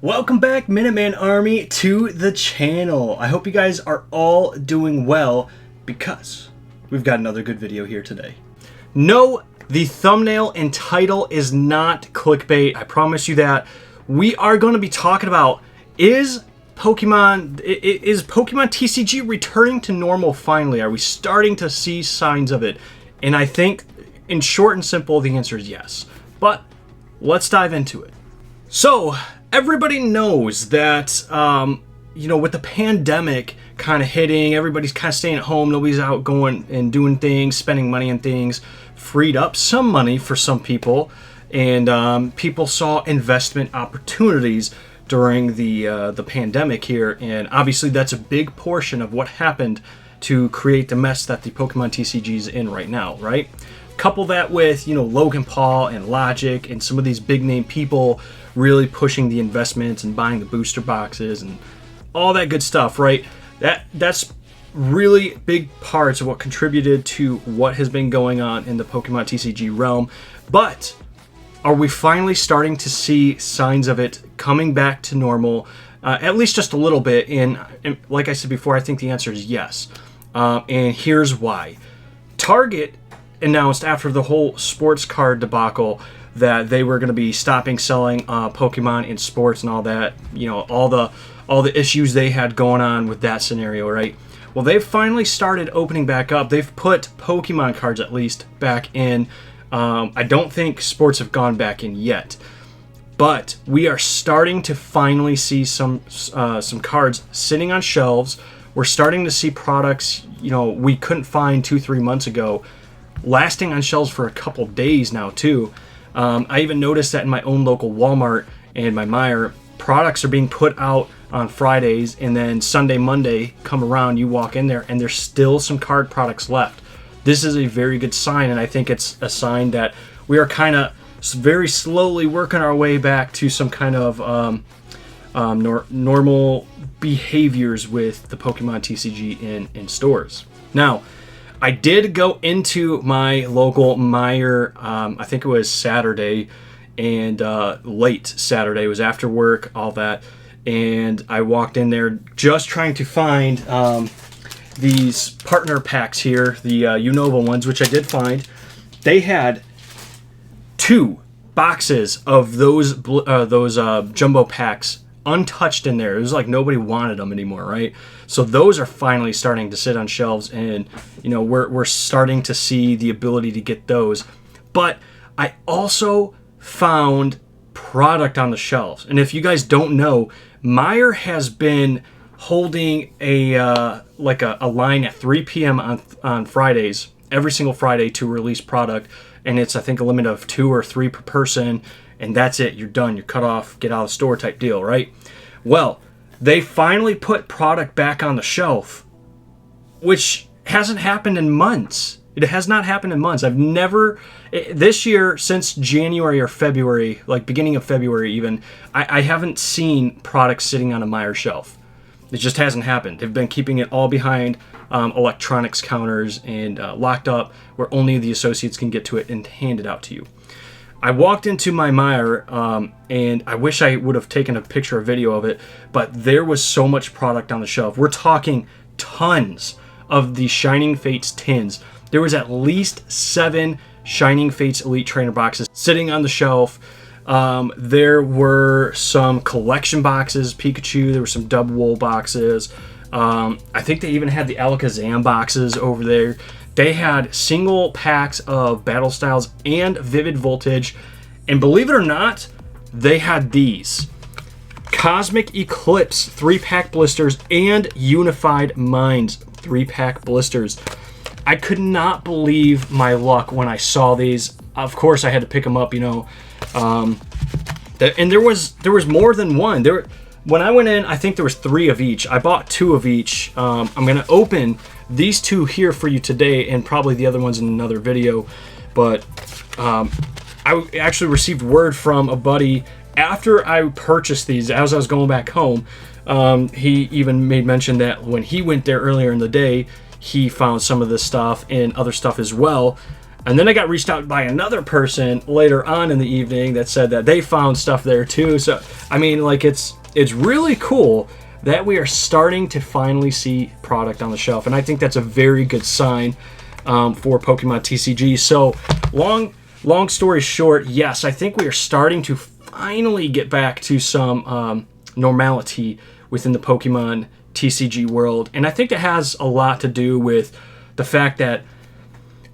Welcome back, Minuteman Army, to the channel. I hope you guys are all doing well because we've got another good video here today. No, the thumbnail and title is not clickbait. I promise you that. We are going to be talking about is Pokemon TCG returning to normal finally? Are we starting to see signs of it? And I think, in short and simple, the answer is yes. But let's dive into it. So, everybody knows that, with the pandemic kind of hitting, everybody's kind of staying at home, nobody's out going and doing things, spending money on things, freed up some money for some people, and people saw investment opportunities during the pandemic here, and obviously that's a big portion of what happened to create the mess that the Pokemon TCG is in right now, right? Couple that with, Logan Paul and Logic and some of these big name people really pushing the investments and buying the booster boxes and all that good stuff, right? That's really big parts of what contributed to what has been going on in the Pokemon TCG realm. But are we finally starting to see signs of it coming back to normal, at least just a little bit? And like I said before, I think the answer is yes. And here's why. Target announced after the whole sports card debacle that they were going to be stopping selling Pokemon in sports and all that, all the issues they had going on with that scenario, right? Well, they've finally started opening back up. They've put Pokemon cards at least back in. I don't think sports have gone back in yet, but we are starting to finally see some cards sitting on shelves. We're starting to see products, we couldn't find 2-3 months ago, lasting on shelves for a couple days now too. I even noticed that in my own local Walmart and my Meijer, products are being put out on Fridays, and then Sunday, Monday come around, you walk in there, and there's still some card products left. This is a very good sign, and I think it's a sign that we are kind of very slowly working our way back to some kind of normal behaviors with the Pokemon TCG in stores. Now, I did go into my local Meijer, I think it was Saturday, and late Saturday. It was after work, all that, and I walked in there just trying to find these partner packs here, the Unova ones, which I did find. They had 2 boxes of those jumbo packs untouched in there. It was like nobody wanted them anymore, right? So those are finally starting to sit on shelves, and we're starting to see the ability to get those. But I also found product on the shelves, and if you guys don't know, Meijer has been holding a line at 3 p.m. on Fridays, every single Friday, to release product, and it's I think a limit of 2 or 3 per person. And that's it. You're done. You're cut off. Get out of the store type deal, right? Well, they finally put product back on the shelf, which hasn't happened in months. It has not happened in months. I've never, this year, since January or February, like beginning of February even, I haven't seen products sitting on a Meijer shelf. It just hasn't happened. They've been keeping it all behind electronics counters and locked up where only the associates can get to it and hand it out to you. I walked into my Meijer, and I wish I would have taken a picture or video of it, but there was so much product on the shelf. We're talking tons of the Shining Fates tins. There was at least 7 Shining Fates Elite Trainer boxes sitting on the shelf. There were some collection boxes, Pikachu. There were some Dubwool boxes. I think they even had the Alakazam boxes over there. They had single packs of Battle Styles and Vivid Voltage. And believe it or not, they had these Cosmic Eclipse 3-pack blisters and Unified Minds 3-pack blisters. I could not believe my luck when I saw these. Of course, I had to pick them up, and there was more than one. When I went in, I think there was 3 of each. I bought 2 of each. I'm going to open these 2 here for you today, and probably the other ones in another video. But I actually received word from a buddy after I purchased these, as I was going back home. He even made mention that when he went there earlier in the day, he found some of this stuff and other stuff as well. And then I got reached out by another person later on in the evening that said that they found stuff there too. So, I mean, like, it's really cool that we are starting to finally see product on the shelf. And I think that's a very good sign for Pokemon TCG. So, long story short, yes, I think we are starting to finally get back to some normality within the Pokemon TCG world. And I think that has a lot to do with the fact that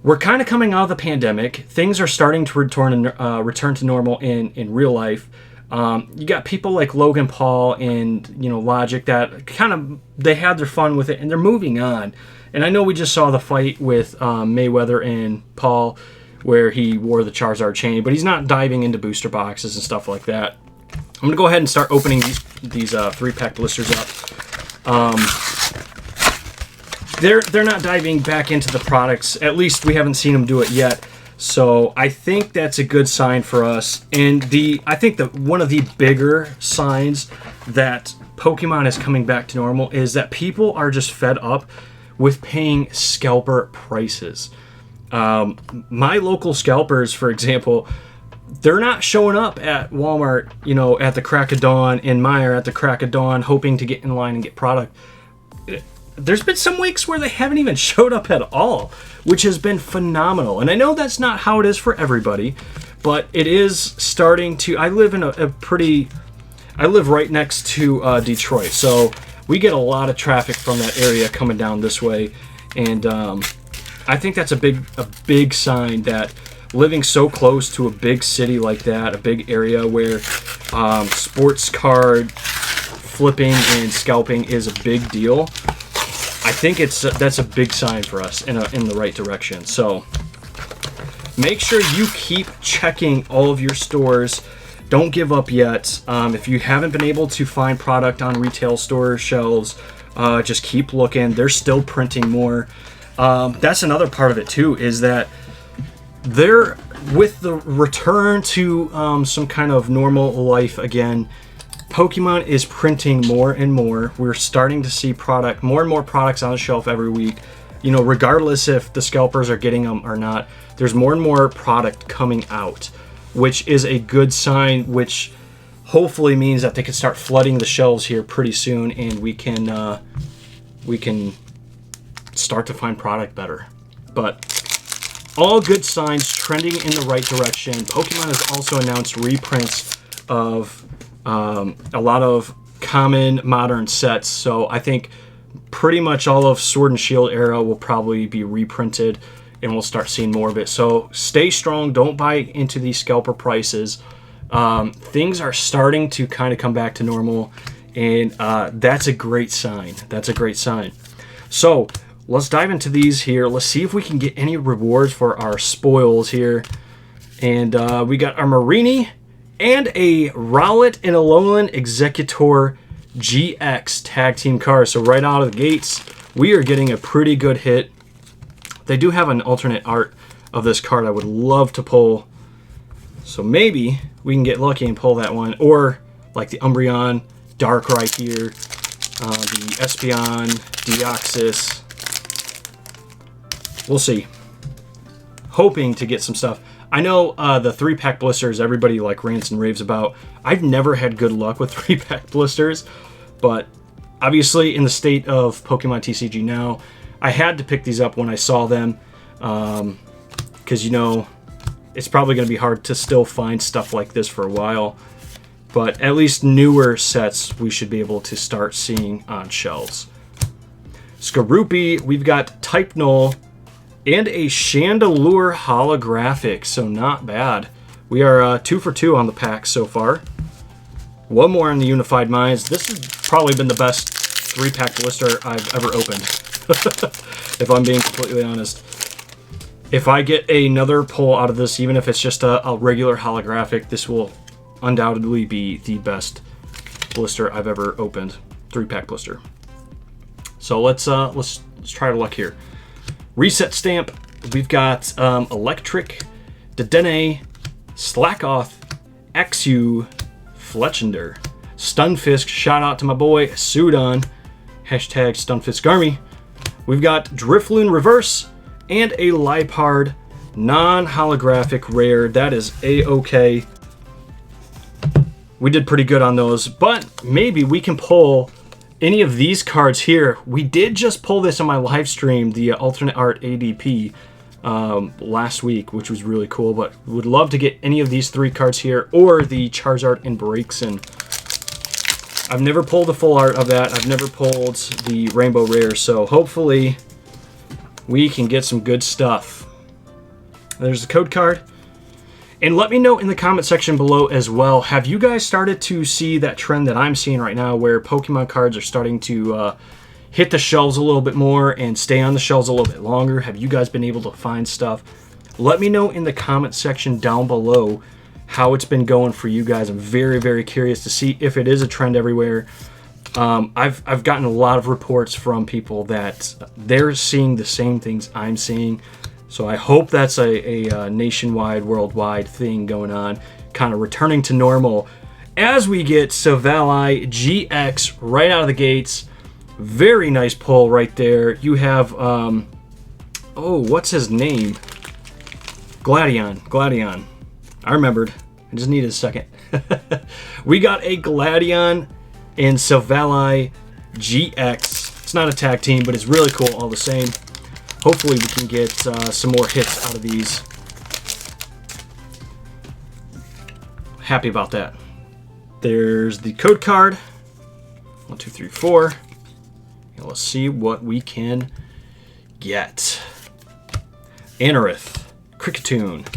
we're kind of coming out of the pandemic. Things are starting to return to normal in real life. You got people like Logan Paul and Logic that kind of they had their fun with it and they're moving on. And I know we just saw the fight with Mayweather and Paul where he wore the Charizard chain, but he's not diving into booster boxes and stuff like that. I'm gonna go ahead and start opening these 3-pack blisters up. They're not diving back into the products. At least we haven't seen them do it yet. So I think that's a good sign for us. And I think that one of the bigger signs that Pokemon is coming back to normal is that people are just fed up with paying scalper prices. My local scalpers, for example, they're not showing up at Walmart, at the crack of dawn, in Meijer at the crack of dawn, hoping to get in line and get product. There's been some weeks where they haven't even showed up at all, which has been phenomenal. And I know that's not how it is for everybody, but it is starting to. I live in I live right next to Detroit, so we get a lot of traffic from that area coming down this way, and I think that's a big sign that living so close to a big city like that, a big area where sports card flipping and scalping is a big deal. I think that's a big sign for us in the right direction. So make sure you keep checking all of your stores. Don't give up yet. If you haven't been able to find product on retail store shelves, just keep looking. They're still printing more. That's another part of it too, is that they're with the return to some kind of normal life again. Pokemon is printing more and more. We're starting to see more and more products on the shelf every week. Regardless if the scalpers are getting them or not, there's more and more product coming out, which is a good sign, which hopefully means that they can start flooding the shelves here pretty soon, and we can start to find product better. But all good signs, trending in the right direction. Pokemon has also announced reprints of a lot of common modern sets, so I think pretty much all of Sword and Shield era will probably be reprinted, and we'll start seeing more of it. So stay strong, don't buy into these scalper prices. Things are starting to kind of come back to normal, and that's a great sign. That's a great sign. So let's dive into these here. Let's see if we can get any rewards for our spoils here. And we got our Marini and a Rowlet and Alolan Executor GX tag team card. So right out of the gates, we are getting a pretty good hit. They do have an alternate art of this card I would love to pull. So maybe we can get lucky and pull that one. Or like the Umbreon, Darkrai here, the Espeon, Deoxys. We'll see. Hoping to get some stuff. I know the 3-pack blisters everybody rants and raves about. I've never had good luck with 3-pack blisters, but obviously in the state of Pokemon TCG now, I had to pick these up when I saw them, because it's probably going to be hard to still find stuff like this for a while, but at least newer sets we should be able to start seeing on shelves. Skorupi, we've got Type Null, and a Chandelure holographic, so not bad. We are 2 for 2 on the pack so far. One more on the Unified Minds. This has probably been the best 3-pack blister I've ever opened, if I'm being completely honest. If I get another pull out of this, even if it's just a regular holographic, this will undoubtedly be the best blister I've ever opened. 3-pack blister. So let's try our luck here. Reset stamp, we've got Electric, Dedenne, Slackoth, Axew, Fletchender, Stunfisk, shout out to my boy Sudon, #Stunfisk Army. We've got Drifloon Reverse, and a Liepard non-holographic rare. That is A-okay. We did pretty good on those, but maybe we can pull any of these cards here. We did just pull this on my live stream, the alternate art ADP, last week, which was really cool, but would love to get any of these 3 cards here, or the Charizard and Braixen. I've never pulled the full art of that. I've never pulled the Rainbow Rare, so hopefully we can get some good stuff. There's the code card. And let me know in the comment section below as well, have you guys started to see that trend that I'm seeing right now where Pokemon cards are starting to hit the shelves a little bit more and stay on the shelves a little bit longer? Have you guys been able to find stuff? Let me know in the comment section down below how it's been going for you guys. I'm very, very curious to see if it is a trend everywhere. I've gotten a lot of reports from people that they're seeing the same things I'm seeing. So I hope that's a nationwide, worldwide thing going on, kind of returning to normal as we get Silvally GX right out of the gates. Very nice pull right there. You have, oh, what's his name? Gladion. I remembered. I just needed a second. We got a Gladion and Silvally GX. It's not a tag team, but it's really cool all the same. Hopefully we can get some more hits out of these. Happy about that. There's the code card. 1, 2, 3, 4. And let's see what we can get. Anorith, Kricketune,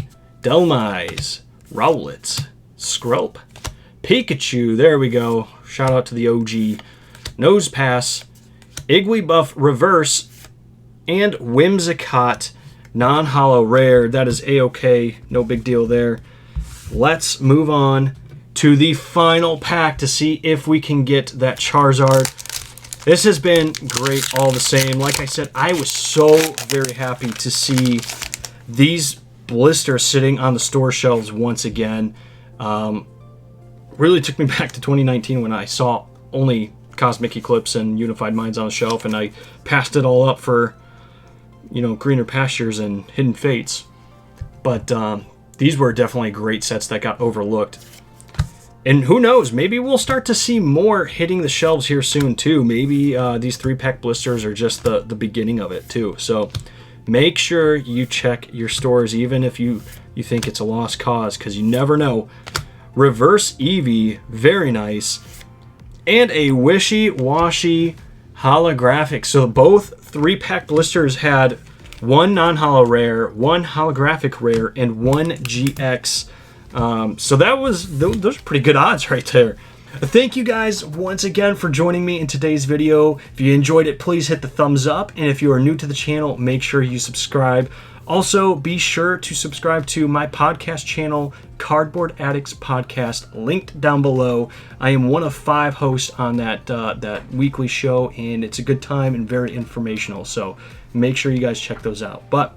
Delmise, Rowlet, Skrelp, Pikachu. There we go. Shout out to the OG. Nosepass, Igglybuff Reverse, and Whimsicott non-holo rare. That is A-okay. No big deal there. Let's move on to the final pack to see if we can get that Charizard. This has been great all the same. Like I said, I was so very happy to see these blisters sitting on the store shelves once again. Really took me back to 2019 when I saw only Cosmic Eclipse and Unified Minds on the shelf, and I passed it all up for, you know, greener pastures and Hidden Fates. But these were definitely great sets that got overlooked. And who knows, maybe we'll start to see more hitting the shelves here soon too. Maybe these 3-pack blisters are just the beginning of it too. So make sure you check your stores, even if you think it's a lost cause, because you never know. Reverse Eevee, very nice. And a wishy-washy holographic. So both 3-pack blisters had 1 non-holo rare, 1 holographic rare, and 1 GX. So those are pretty good odds right there. Thank you guys once again for joining me in today's video. If you enjoyed it, please hit the thumbs up. And if you are new to the channel, make sure you subscribe. Also, be sure to subscribe to my podcast channel, Cardboard Addicts Podcast, linked down below. I am one of 5 hosts on that weekly show, and it's a good time and very informational. So make sure you guys check those out. But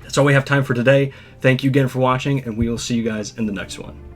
that's all we have time for today. Thank you again for watching, and we will see you guys in the next one.